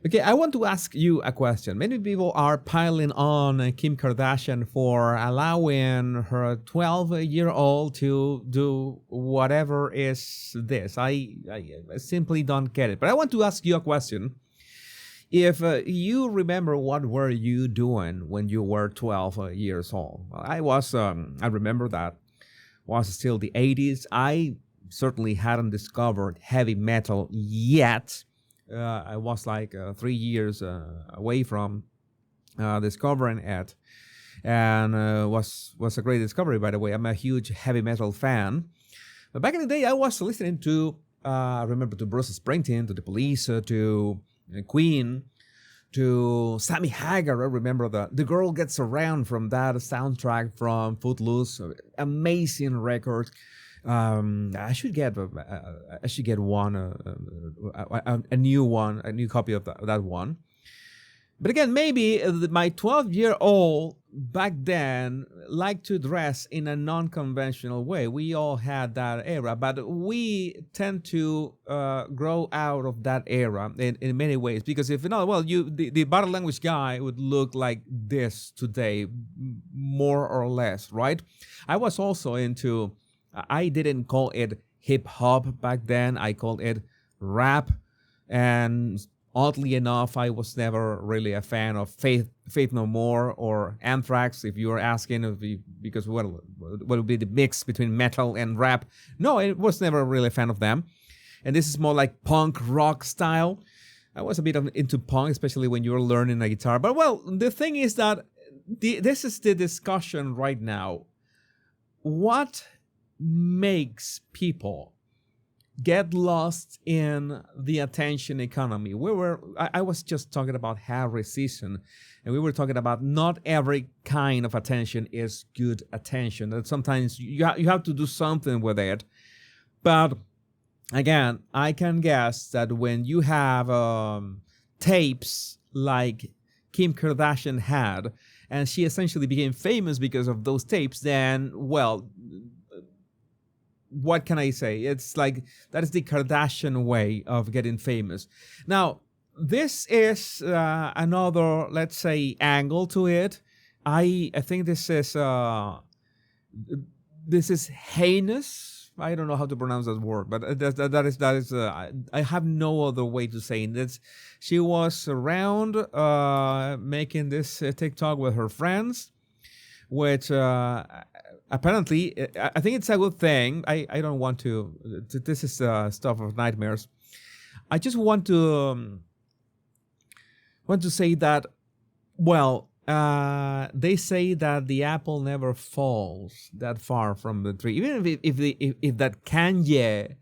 Okay, I want to ask you a question. Many people are piling on Kim Kardashian for allowing her 12-year-old to do whatever is this. I simply don't get it. But I want to ask you a question. If you remember, what were you doing when you were 12 years old? Well, I remember that was still the 80s. I certainly hadn't discovered heavy metal yet. I was like 3 years away from discovering it, and was a great discovery, by the way. I'm a huge heavy metal fan. But back in the day, I was listening to I remember, to Bruce Springsteen, to the Police, to Queen, to Sammy Hagar. I remember that The Girl Gets Around from that soundtrack from Footloose. Amazing record. I should get one, a new one, a new copy of that one. But again, maybe my 12-year-old back then liked to dress in a non-conventional way. We all had that era, but we tend to grow out of that era in many ways. Because if not, well, the body language guy would look like this today, more or less, right? I was also into. I didn't call it hip hop back then. I called it rap, and oddly enough, I was never really a fan of Faith No More or Anthrax. If you were asking, because what would be the mix between metal and rap? No, I was never really a fan of them. And this is more like punk rock style. I was a bit into punk, especially when you were learning a guitar. But well, the thing is that this is the discussion right now. What makes people get lost in the attention economy? I was just talking about Harry season, and we were talking about not every kind of attention is good attention. That sometimes you have to do something with it. But again, I can guess that when you have tapes like Kim Kardashian had, and she essentially became famous because of those tapes, then, well, what can I say? It's like that is the Kardashian way of getting famous. Now, this is another, let's say, angle to it. I think this is heinous. I don't know how to pronounce that word, but that is. I have no other way to say it. She was around making this TikTok with her friends, which apparently, I think it's a good thing. I don't want to. This is stuff of nightmares. I just want to say that. Well, they say that the apple never falls that far from the tree. Even if that Kanye,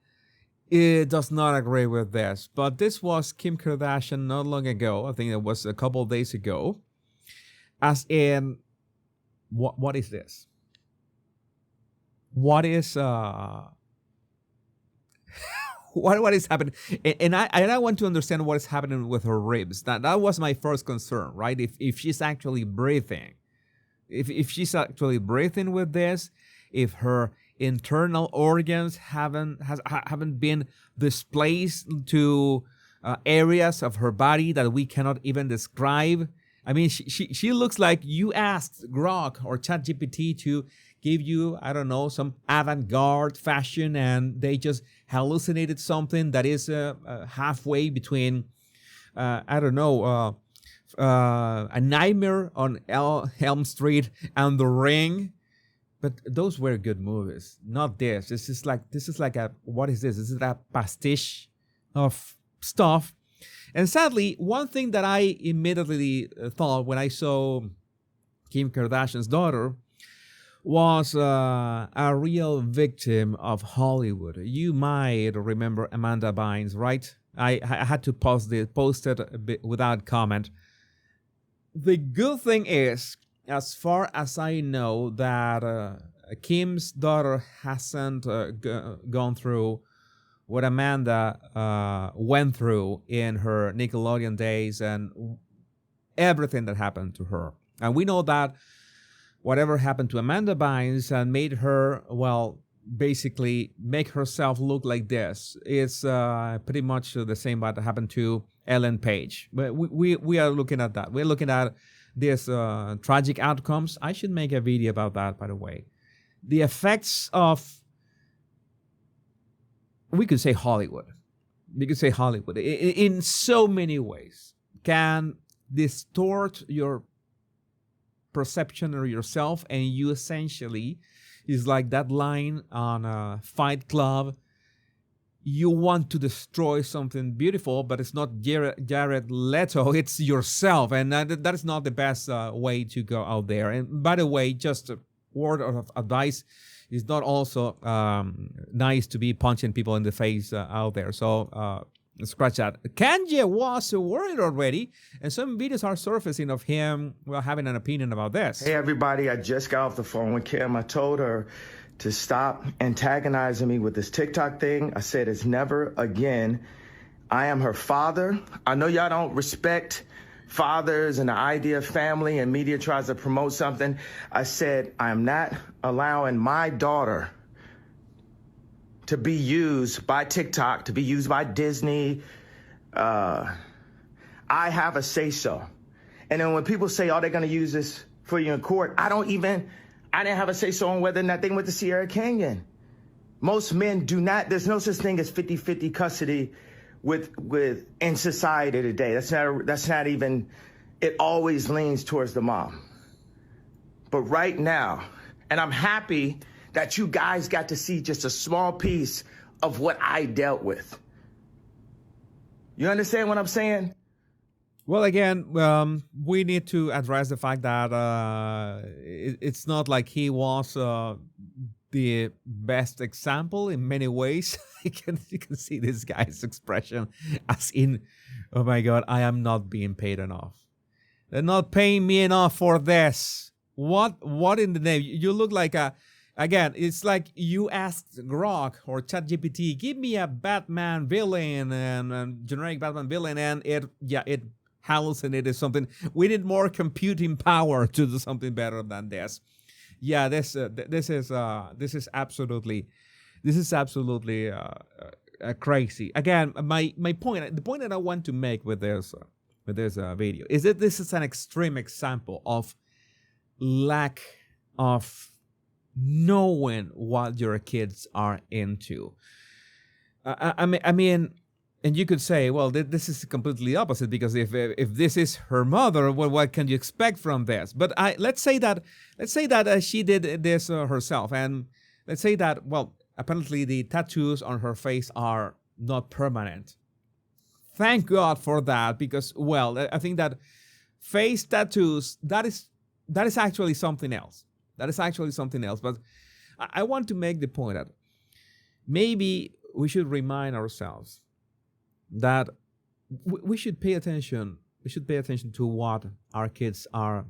it does not agree with this. But this was Kim Kardashian not long ago. I think it was a couple of days ago. As in, what is this? What is what is happening? And I want to understand what is happening with her ribs. That was my first concern, right? If she's actually breathing, if she's actually breathing with this, if her internal organs haven't been displaced to areas of her body that we cannot even describe. I mean, she looks like you asked Grok or ChatGPT to give you, I don't know, some avant-garde fashion, and they just hallucinated something that is halfway between, I don't know, A Nightmare on Elm Street and The Ring. But those were good movies, not this. This is like a, what is this? This is a pastiche of stuff. And sadly, one thing that I immediately thought when I saw Kim Kardashian's daughter was a real victim of Hollywood. You might remember Amanda Bynes, right? I had to post it a bit without comment. The good thing is, as far as I know, that Kim's daughter hasn't gone through what Amanda went through in her Nickelodeon days and everything that happened to her. And we know that whatever happened to Amanda Bynes and made her, well, basically make herself look like this. It's pretty much the same what happened to Ellen Page. But we are looking at that. We're looking at these tragic outcomes. I should make a video about that, by the way. The effects of, we could say Hollywood. We could say Hollywood in so many ways can distort your perception of yourself, and you essentially is like that line on Fight Club. You want to destroy something beautiful, but it's not Jared Leto, it's yourself, and that is not the best way to go out there. And by the way, just a word of advice, it's not also nice to be punching people in the face out there. So scratch that. Kanye was worried already, and some videos are surfacing of him having an opinion about this. Hey everybody, I just got off the phone with Kim. I told her to stop antagonizing me with this TikTok thing. I said it's never again. I am her father. I know y'all don't respect fathers and the idea of family, and media tries to promote something. I said I am not allowing my daughter to be used by TikTok, to be used by Disney. I have a say-so. And then when people say, oh, they're gonna use this for you in court, I didn't have a say-so on whether or not they went to Sierra Canyon. Most men do not, there's no such thing as 50-50 custody with in society today. That's not even, it always leans towards the mom. But right now, and I'm happy that you guys got to see just a small piece of what I dealt with. You understand what I'm saying? Well, again, we need to address the fact that it's not like he was the best example in many ways. You can see this guy's expression as in, oh my God, I am not being paid enough. They're not paying me enough for this. What in the name? You look like again, it's like you asked Grok or ChatGPT, give me a Batman villain and generic Batman villain, and it hallucinated something. We need more computing power to do something better than this. Yeah, this is absolutely crazy. Again, my point, the point that I want to make with this video is that this is an extreme example of lack of knowing what your kids are into. I mean, and you could say, well, this is completely opposite, because if this is her mother, well, what can you expect from this? But let's say that she did this herself, and let's say that, well, apparently the tattoos on her face are not permanent. Thank God for that, because, well, I think that face tattoos, that is actually something else. That is actually something else. But I want to make the point that maybe we should remind ourselves that we should pay attention. We should pay attention to what our kids are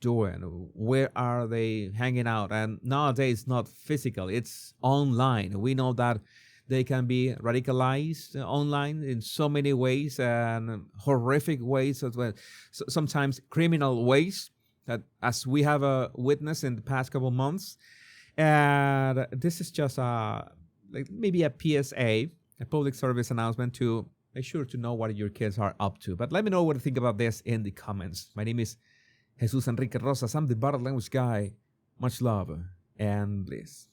doing. Where are they hanging out? And nowadays, not physical, it's online. We know that they can be radicalized online in so many ways, and horrific ways as well. So sometimes criminal ways, that as we have witnessed in the past couple months. And this is just like maybe a PSA, a public service announcement to make sure to know what your kids are up to. But let me know what you think about this in the comments. My name is Jesus Enrique Rosas. I'm the Bottled Language Guy. Much love and bliss.